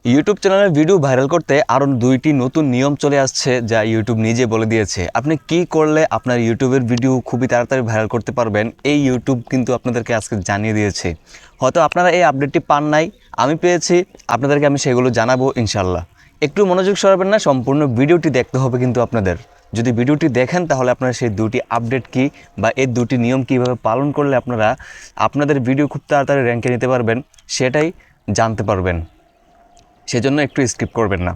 YouTube চ্যানেলে video viral করতে আরও 2টি নতুন নিয়ম চলে আসছে, যা ইউটিউব নিজে বলে দিয়েছে। আপনি কি করলে আপনার ইউটিউবের ভিডিও খুবই তাড়াতাড়ি ভাইরাল করতে পারবেন, এই ইউটিউব কিন্তু আপনাদেরকে আজকে জানিয়ে দিয়েছে। হয়তো আপনারা এই আপডেটটি পান নাই, আমি পেয়েছি, আপনাদেরকে আমি সেগুলো জানাবো ইনশাল্লাহ। একটু মনোযোগ সরাবেন না, সম্পূর্ণ ভিডিওটি দেখতে হবে কিন্তু আপনাদের। যদি ভিডিওটি দেখেন তাহলে আপনারা সেই 2টি আপডেট কি বা এই 2টি নিয়ম কীভাবে পালন করলে আপনারা আপনাদের ভিডিও খুব তাড়াতাড়ি র্যাঙ্কে নিতে পারবেন সেটাই জানতে পারবেন। সেজন্য একটু স্কিপ করবেন না।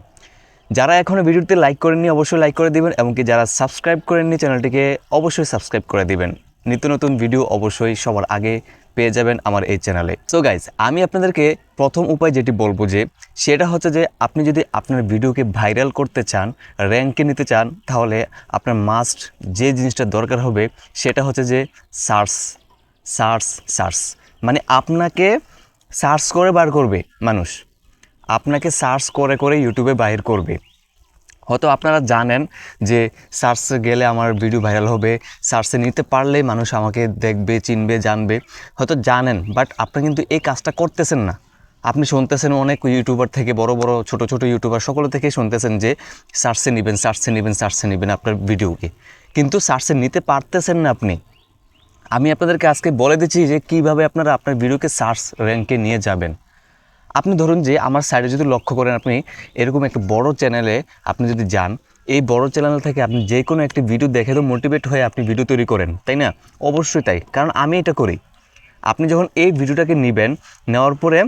যারা এখনও ভিডিওতে লাইক করেননি অবশ্যই লাইক করে দিবেন, এমনকি যারা সাবস্ক্রাইব করেননি চ্যানেলটিকে অবশ্যই সাবস্ক্রাইব করে দিবেন। নিত্য নতুন ভিডিও অবশ্যই সবার আগে পেয়ে যাবেন আমার এই চ্যানেলে। সো গাইজ, আমি আপনাদেরকে প্রথম উপায় যেটি বলবো যে সেটা হচ্ছে যে আপনি যদি আপনার ভিডিওকে ভাইরাল করতে চান, র্যাঙ্কে নিতে চান, তাহলে আপনার মাস্ট যে জিনিসটা দরকার হবে সেটা হচ্ছে যে সার্চ সার্চ সার্চ মানে আপনাকে সার্চ করে বার করবে মানুষ, আপনাকে সার্চ করে করে ইউটিউবে বাইর করবে। হয়তো আপনারা জানেন যে সার্চে গেলে আমার ভিডিও ভাইরাল হবে, সার্চে নিতে পারলেই মানুষ আমাকে দেখবে, চিনবে, জানবে, হয়তো জানেন, বাট আপনি কিন্তু এই কাজটা করতেছেন না। আপনি শুনতেছেন অনেক ইউটিউবার থেকে, বড় বড় ছোট ছোট ইউটিউবার সকলে থেকে শুনতেছেন যে সার্চে নেবেন, সার্চে নেবেন, সার্চে নেবেন আপনার ভিডিওকে, কিন্তু সার্চে নিতে পারতেছেন না আপনি। আমি আপনাদেরকে আজকে বলে দিচ্ছি যে কীভাবে আপনারা আপনার ভিডিওকে সার্চ র্যাঙ্কে নিয়ে যাবেন। আপনি ধরুন যে আমার সাইডে যদি লক্ষ্য করেন, আপনি এরকম একটা বড় চ্যানেলে আপনি যদি যান, এই বড় চ্যানেল থেকে আপনি যে কোনো একটি ভিডিও দেখে তো মোটিভেট হয়ে আপনি ভিডিও তৈরি করেন, তাই না? অবশ্যই তাই, কারণ আমি এটা করি। আপনি যখন এই ভিডিওটাকে নেবেন, নেওয়ার পরে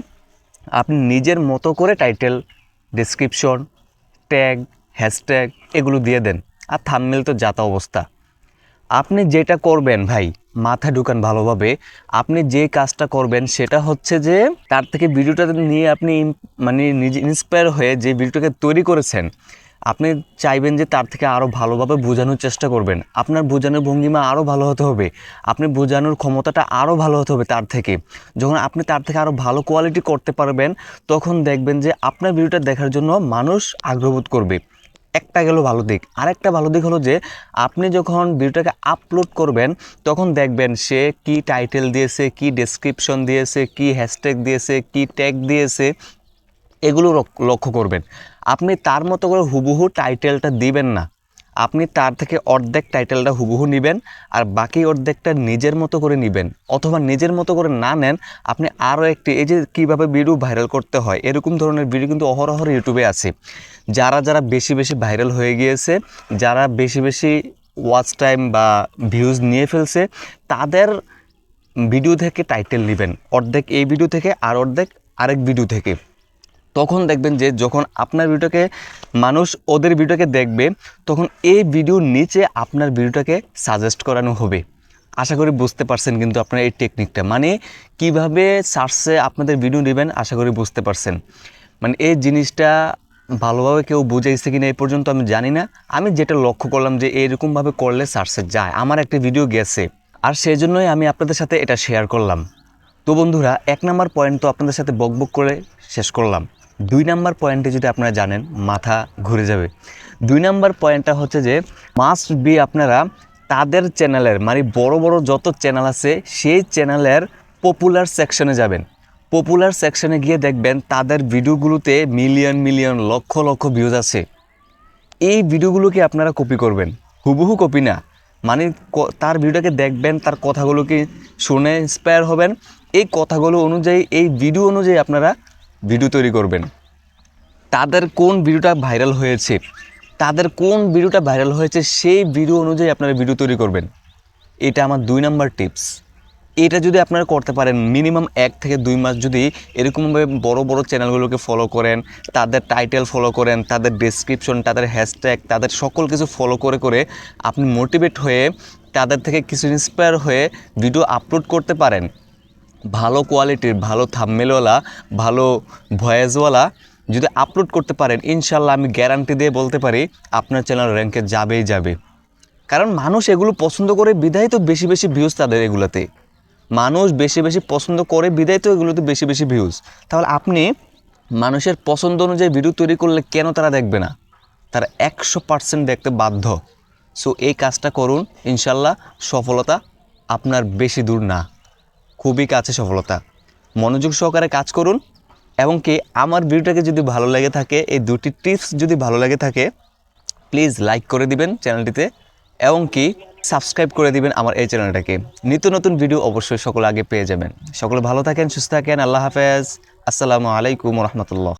আপনি নিজের মতো করে টাইটেল, ডেসক্রিপশন, ট্যাগ, হ্যাশট্যাগ এগুলো দিয়ে দেন, আর থাম্বনেল তো যাতা অবস্থা। আপনি যেটা করবেন ভাই, মাথায় ঢুকান ভালোভাবে, আপনি যে কাজটা করবেন সেটা হচ্ছে যে তার থেকে ভিডিওটা নিয়ে আপনি মানে নিজে ইন্সপায়ার হয়ে যে ভিডিওটাকে তৈরি করেছেন, আপনি চাইবেন যে তার থেকে আরও ভালোভাবে বোঝানোর চেষ্টা করবেন। আপনার বোঝানোর ভঙ্গিমা আরও ভালো হতে হবে, আপনি বোঝানোর ক্ষমতাটা আরও ভালো হতে হবে তার থেকে। যখন আপনি তার থেকে আরও ভালো কোয়ালিটি করতে পারবেন, তখন দেখবেন যে আপনার ভিডিওটা দেখার জন্য মানুষ আগ্রহবোধ করবে। একটা গেল ভালো দিক, আরেকটা ভালো দিক হলো যে আপনি যখন ভিডিওটাকে আপলোড করবেন, তখন দেখবেন সে কি টাইটেল দিয়েছে, কি ডেসক্রিপশন দিয়েছে, কি হ্যাশট্যাগ দিয়েছে, কি ট্যাগ দিয়েছে, এগুলো লক্ষ্য করবেন। আপনি তার মতো করে হুবহু টাইটেলটা দিবেন না, আপনি তার থেকে অর্ধেক টাইটেলটা হুবহু নেবেন, আর বাকি অর্ধেকটা নিজের মতো করে নেবেন। অথবা নিজের মতো করে না নেন, আপনি আরও একটি, এই যে কীভাবে ভিডিও ভাইরাল করতে হয় এরকম ধরনের ভিডিও কিন্তু অহরহ ইউটিউবে আছে। যারা যারা বেশি বেশি ভাইরাল হয়ে গিয়েছে, যারা বেশি বেশি ওয়াচ টাইম বা ভিউজ নিয়ে ফেলছে, তাদের ভিডিও থেকে টাইটেল নেবেন, অর্ধেক এই ভিডিও থেকে আর অর্ধেক আরেক ভিডিও থেকে। তখন দেখবেন যে যখন আপনার ভিডিওটাকে মানুষ ওদের ভিডিওকে দেখবে, তখন এই ভিডিওর নিচে আপনার ভিডিওটাকে সাজেস্ট করানো হবে। আশা করি বুঝতে পারছেন কিন্তু আপনার এই টেকনিকটা, মানে কিভাবে সার্চে আপনাদের ভিডিও নেবেন, আশা করি বুঝতে পারছেন। মানে এই জিনিসটা ভালোভাবে কেউ বুঝাইছে কিনা এই পর্যন্ত আমি জানি না। আমি যেটা লক্ষ্য করলাম যে এইরকমভাবে করলে সার্চে যায়, আমার একটা ভিডিও গেছে, আর সেই জন্যই আমি আপনাদের সাথে এটা শেয়ার করলাম। তো বন্ধুরা, 1 নাম্বার পয়েন্ট তো আপনাদের সাথে বকবক করে শেষ করলাম। 2 নাম্বার পয়েন্টে যদি আপনারা জানেন, মাথা ঘুরে যাবে। 2 নাম্বার পয়েন্টটা হচ্ছে যে মাস্ট বি আপনারা তাদের চ্যানেলের, মানে বড় বড় যত চ্যানেল আছে সেই চ্যানেলের পপুলার সেকশনে যাবেন। পপুলার সেকশনে গিয়ে দেখবেন তাদের ভিডিওগুলোতে million million, lakh lakh views আছে। এই ভিডিওগুলোকে আপনারা কপি করবেন, হুবহু কপি না, মানে তার ভিডিওটাকে দেখবেন, তার কথাগুলোকে শুনে ইন্সপায়ার হবেন, এই কথাগুলো অনুযায়ী, এই ভিডিও অনুযায়ী আপনারা ভিডিও তৈরি করবেন। তাদের কোন ভিডিওটা ভাইরাল হয়েছে, সেই ভিডিও অনুযায়ী আপনারা ভিডিও তৈরি করবেন। এটা আমার 2 নাম্বার টিপস। এটা যদি আপনারা করতে পারেন, মিনিমাম 1 থেকে 2 মাস যদি এরকমভাবে বড় বড় চ্যানেলগুলোকে ফলো করেন, তাদের টাইটেল ফলো করেন, তাদের ডেসক্রিপশন, তাদের হ্যাশট্যাগ, তাদের সকল কিছু ফলো করে করে আপনি মোটিভেট হয়ে তাদের থেকে কিছু ইন্সপায়ার হয়ে ভিডিও আপলোড করতে পারেন, ভালো কোয়ালিটির, ভালো থাম্বনেলওয়ালা, ভালো ভয়েসওয়ালা যদি আপলোড করতে পারেন, ইনশাল্লাহ আমি গ্যারান্টি দিয়ে বলতে পারি আপনার চ্যানেল র্যাঙ্কে যাবেই যাবে। কারণ মানুষ এগুলো পছন্দ করে বিধায় তো বেশি বেশি ভিউজ তাদের এগুলোতে, মানুষ বেশি বেশি পছন্দ করে বিধায় তো এগুলোতে বেশি বেশি ভিউজ। তাহলে আপনি মানুষের পছন্দ অনুযায়ী ভিডিও তৈরি করলে কেন তারা দেখবে না? তারা 100% দেখতে বাধ্য। সো এই কাজটা করুন, ইনশাল্লাহ সফলতা আপনার বেশি দূর না, খুবই কাছে সফলতা। মনোযোগ সহকারে কাজ করুন, এবং কি আমার ভিডিওটাকে যদি ভালো লেগে থাকে, এই দুটি টিপস যদি ভালো লেগে থাকে, প্লিজ লাইক করে দিবেন চ্যানেলটিতে এবং কি সাবস্ক্রাইব করে দিবেন আমার এই চ্যানেলটাকে। নিত্য নতুন ভিডিও অবশ্যই সকলে আগে পেয়ে যাবেন। সকলে ভালো থাকেন, সুস্থ থাকেন। আল্লাহ হাফেজ। আসসালামু আলাইকুম রহমতুল্লাহ।